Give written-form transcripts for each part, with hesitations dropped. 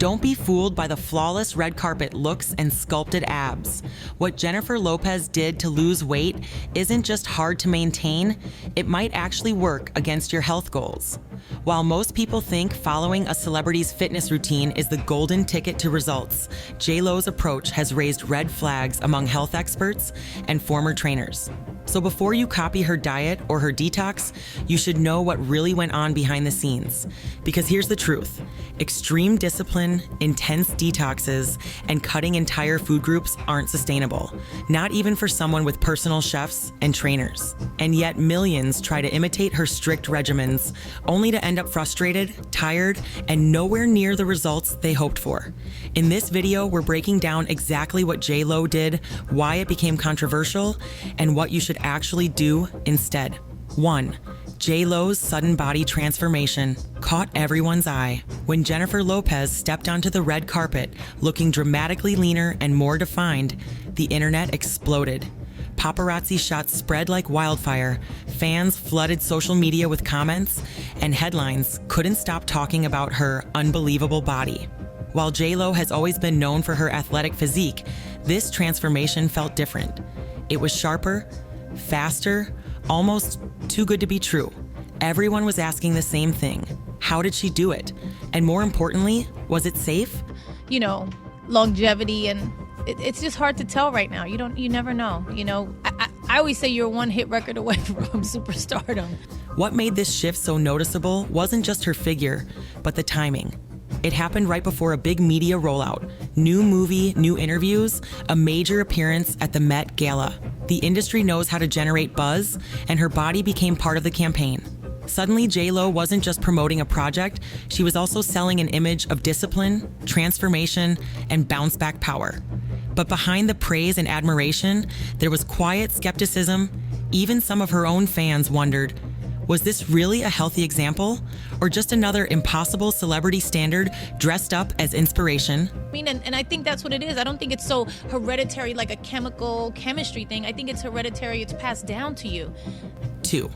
Don't be fooled by the flawless red carpet looks and sculpted abs. What Jennifer Lopez did to lose weight isn't just hard to maintain, it might actually work against your health goals. While most people think following a celebrity's fitness routine is the golden ticket to results, J.Lo's approach has raised red flags among health experts and former trainers. So before you copy her diet or her detox, you should know what really went on behind the scenes. Because here's the truth: extreme discipline, intense detoxes, and cutting entire food groups aren't sustainable, not even for someone with personal chefs and trainers. And yet millions try to imitate her strict regimens, only to end up frustrated, tired, and nowhere near the results they hoped for. In this video, we're breaking down exactly what J.Lo did, why it became controversial, and what you should actually do instead. 1. J.Lo's sudden body transformation caught everyone's eye. When Jennifer Lopez stepped onto the red carpet, looking dramatically leaner and more defined, the internet exploded. Paparazzi shots spread like wildfire, fans flooded social media with comments, and headlines couldn't stop talking about her unbelievable body. While J.Lo has always been known for her athletic physique, this transformation felt different. It was sharper, faster, almost too good to be true. Everyone was asking the same thing: how did she do it? And more importantly, was it safe? You know, longevity, and it's just hard to tell right now. You never know. You know, I always say you're one hit record away from superstardom. What made this shift so noticeable wasn't just her figure, but the timing. It happened right before a big media rollout: new movie, new interviews, a major appearance at the Met Gala. The industry knows how to generate buzz, and her body became part of the campaign. Suddenly, J.Lo wasn't just promoting a project, she was also selling an image of discipline, transformation, and bounce-back power. But behind the praise and admiration, there was quiet skepticism. Even some of her own fans wondered, was this really a healthy example? Or just another impossible celebrity standard dressed up as inspiration? I mean, and I think that's what it is. I don't think it's so hereditary, like a chemistry thing. I think it's hereditary, it's passed down to you. 2.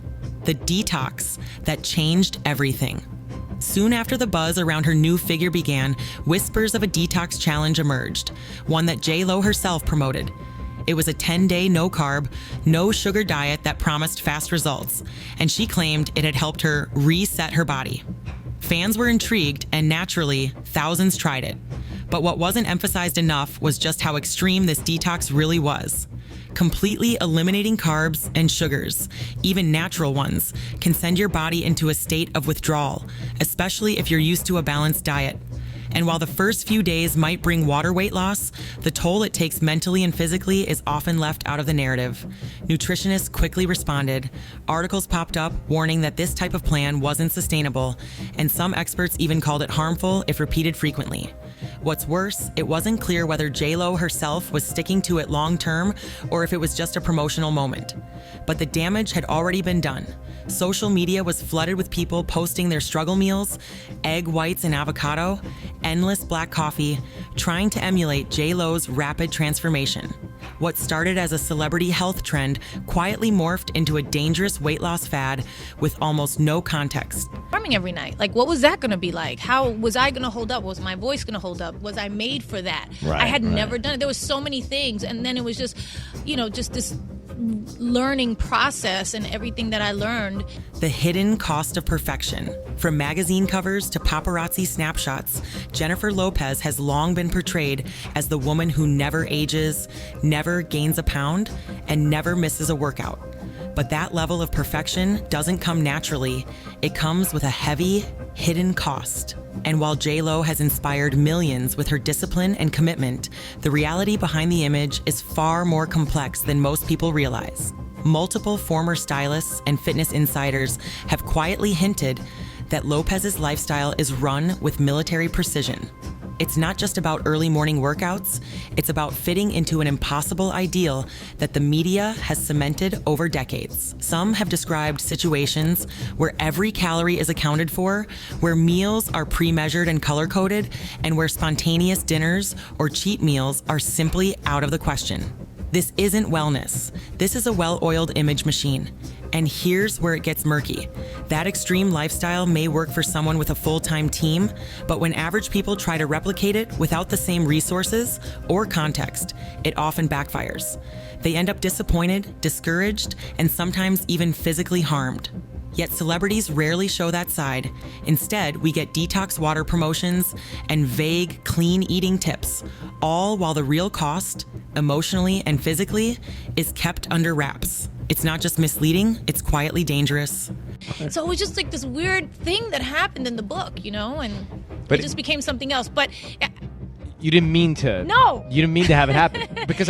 The detox that changed everything. Soon after the buzz around her new figure began, whispers of a detox challenge emerged, one that J.Lo herself promoted. It was a 10-day no-carb, no-sugar diet that promised fast results, and she claimed it had helped her reset her body. Fans were intrigued, and naturally, thousands tried it. But what wasn't emphasized enough was just how extreme this detox really was. Completely eliminating carbs and sugars, even natural ones, can send your body into a state of withdrawal, especially if you're used to a balanced diet. And while the first few days might bring water weight loss, the toll it takes mentally and physically is often left out of the narrative. Nutritionists quickly responded. Articles popped up warning that this type of plan wasn't sustainable, and some experts even called it harmful if repeated frequently. What's worse, it wasn't clear whether J.Lo herself was sticking to it long term or if it was just a promotional moment. But the damage had already been done. Social media was flooded with people posting their struggle meals, egg whites and avocado, endless black coffee, trying to emulate J.Lo's rapid transformation. What started as a celebrity health trend quietly morphed into a dangerous weight loss fad with almost no context. Farming every night. Like, what was that going to be like? How was I going to hold up? Was my voice going to hold up? Was I made for that? I had never done it. There was so many things. And then it was just, just this learning process, and everything that I learned. The hidden cost of perfection. From magazine covers to paparazzi snapshots, Jennifer Lopez has long been portrayed as the woman who never ages, never gains a pound, and never misses a workout. But that level of perfection doesn't come naturally. It comes with a heavy, hidden cost. And while J.Lo has inspired millions with her discipline and commitment, the reality behind the image is far more complex than most people realize. Multiple former stylists and fitness insiders have quietly hinted that Lopez's lifestyle is run with military precision. It's not just about early morning workouts, it's about fitting into an impossible ideal that the media has cemented over decades. Some have described situations where every calorie is accounted for, where meals are pre-measured and color-coded, and where spontaneous dinners or cheat meals are simply out of the question. This isn't wellness. This is a well-oiled image machine. And here's where it gets murky. That extreme lifestyle may work for someone with a full-time team, but when average people try to replicate it without the same resources or context, it often backfires. They end up disappointed, discouraged, and sometimes even physically harmed. Yet celebrities rarely show that side. Instead, we get detox water promotions and vague, clean eating tips, all while the real cost, emotionally and physically, is kept under wraps. It's not just misleading, it's quietly dangerous. So it was just like this weird thing that happened in the book, and it just became something else. But you didn't mean to. No. You didn't mean to have it happen. Because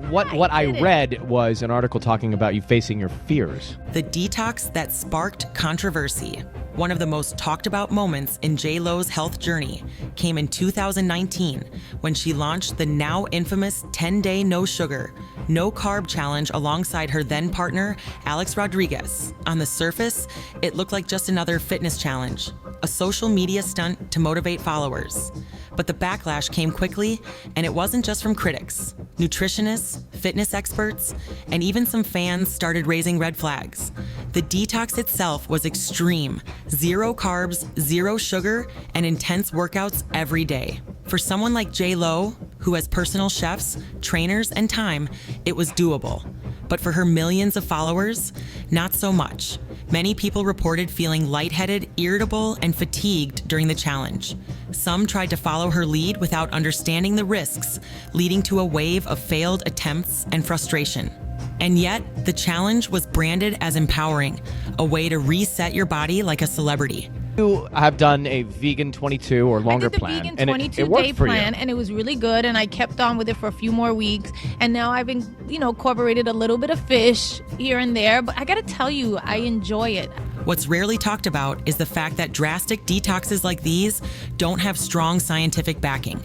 what I read was an article talking about you facing your fears. The detox that sparked controversy. One of the most talked about moments in J.Lo's health journey came in 2019 when she launched the now infamous 10-day no sugar, no carb challenge alongside her then partner, Alex Rodriguez. On the surface, it looked like just another fitness challenge, a social media stunt to motivate followers. But the backlash came quickly, and it wasn't just from critics. Nutritionists, fitness experts, and even some fans started raising red flags. The detox itself was extreme: 0 carbs, 0 sugar, and intense workouts every day. For someone like J.Lo, who has personal chefs, trainers, and time, it was doable. But for her millions of followers, not so much. Many people reported feeling lightheaded, irritable, and fatigued during the challenge. Some tried to follow her lead without understanding the risks, leading to a wave of failed attempts and frustration. And yet, the challenge was branded as empowering, a way to reset your body like a celebrity. You have done a vegan 22 or longer plan. I did the vegan 22-day plan, and it was really good, and I kept on with it for a few more weeks, and now I've been, incorporated a little bit of fish here and there, but I gotta tell you, I enjoy it. What's rarely talked about is the fact that drastic detoxes like these don't have strong scientific backing.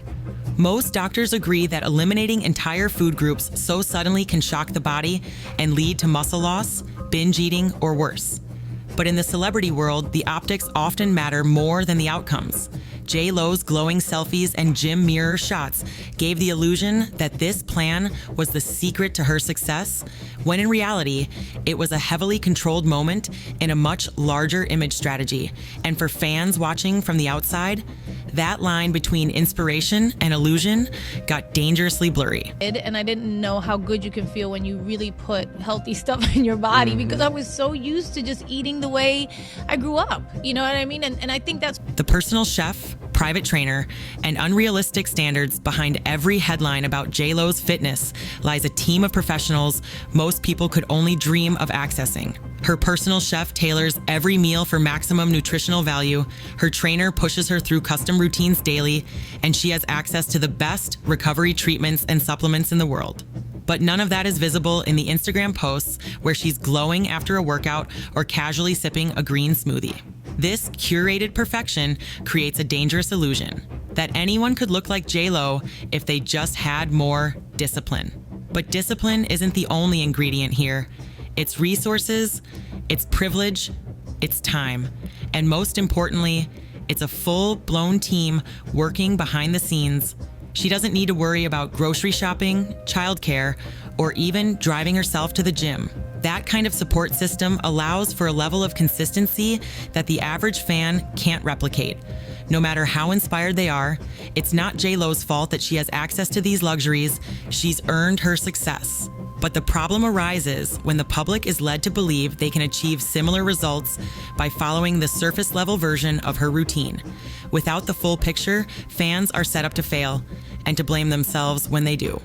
Most doctors agree that eliminating entire food groups so suddenly can shock the body and lead to muscle loss, binge eating, or worse. But in the celebrity world, the optics often matter more than the outcomes. J.Lo's glowing selfies and gym mirror shots gave the illusion that this plan was the secret to her success, when in reality, it was a heavily controlled moment in a much larger image strategy. And for fans watching from the outside, that line between inspiration and illusion got dangerously blurry. And I didn't know how good you can feel when you really put healthy stuff in your body, because I was so used to just eating the way I grew up. You know what I mean? And I think that's... The personal chef, private trainer, and unrealistic standards behind every headline about J.Lo's fitness lies a team of professionals most people could only dream of accessing. Her personal chef tailors every meal for maximum nutritional value, her trainer pushes her through custom routines daily, and she has access to the best recovery treatments and supplements in the world. But none of that is visible in the Instagram posts where she's glowing after a workout or casually sipping a green smoothie. This curated perfection creates a dangerous illusion that anyone could look like J.Lo if they just had more discipline. But discipline isn't the only ingredient here. It's resources, it's privilege, it's time, and most importantly, it's a full-blown team working behind the scenes. She doesn't need to worry about grocery shopping, childcare, or even driving herself to the gym. That kind of support system allows for a level of consistency that the average fan can't replicate. No matter how inspired they are, it's not J.Lo's fault that she has access to these luxuries. She's earned her success. But the problem arises when the public is led to believe they can achieve similar results by following the surface-level version of her routine. Without the full picture, fans are set up to fail and to blame themselves when they do.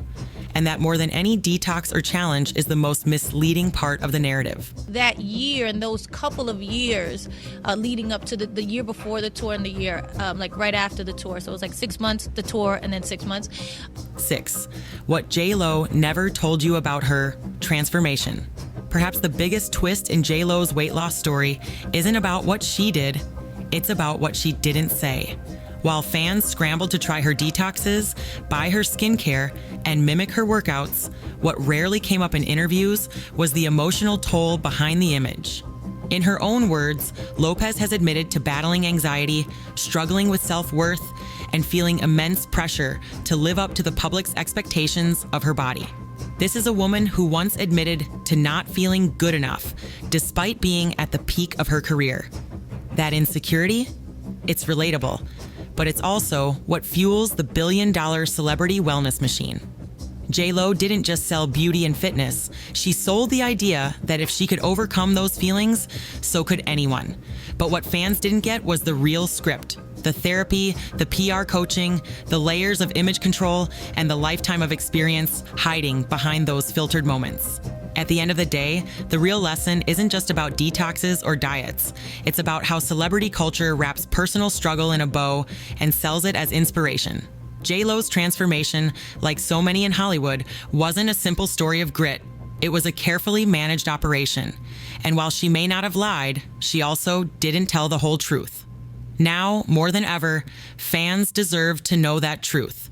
And that more than any detox or challenge is the most misleading part of the narrative. That year and those couple of years leading up to the year before the tour and the year, like right after the tour. So it was like 6 months, the tour, and then 6 months. 6. What J.Lo never told you about her transformation. Perhaps the biggest twist in J.Lo's weight loss story isn't about what she did, it's about what she didn't say. While fans scrambled to try her detoxes, buy her skincare, and mimic her workouts, what rarely came up in interviews was the emotional toll behind the image. In her own words, Lopez has admitted to battling anxiety, struggling with self-worth, and feeling immense pressure to live up to the public's expectations of her body. This is a woman who once admitted to not feeling good enough, despite being at the peak of her career. That insecurity? It's relatable, but it's also what fuels the billion-dollar celebrity wellness machine. J.Lo didn't just sell beauty and fitness. She sold the idea that if she could overcome those feelings, so could anyone. But what fans didn't get was the real script. The therapy, the PR coaching, the layers of image control, and the lifetime of experience hiding behind those filtered moments. At the end of the day, the real lesson isn't just about detoxes or diets. It's about how celebrity culture wraps personal struggle in a bow and sells it as inspiration. J.Lo's transformation, like so many in Hollywood, wasn't a simple story of grit. It was a carefully managed operation. And while she may not have lied, she also didn't tell the whole truth. Now, more than ever, fans deserve to know that truth.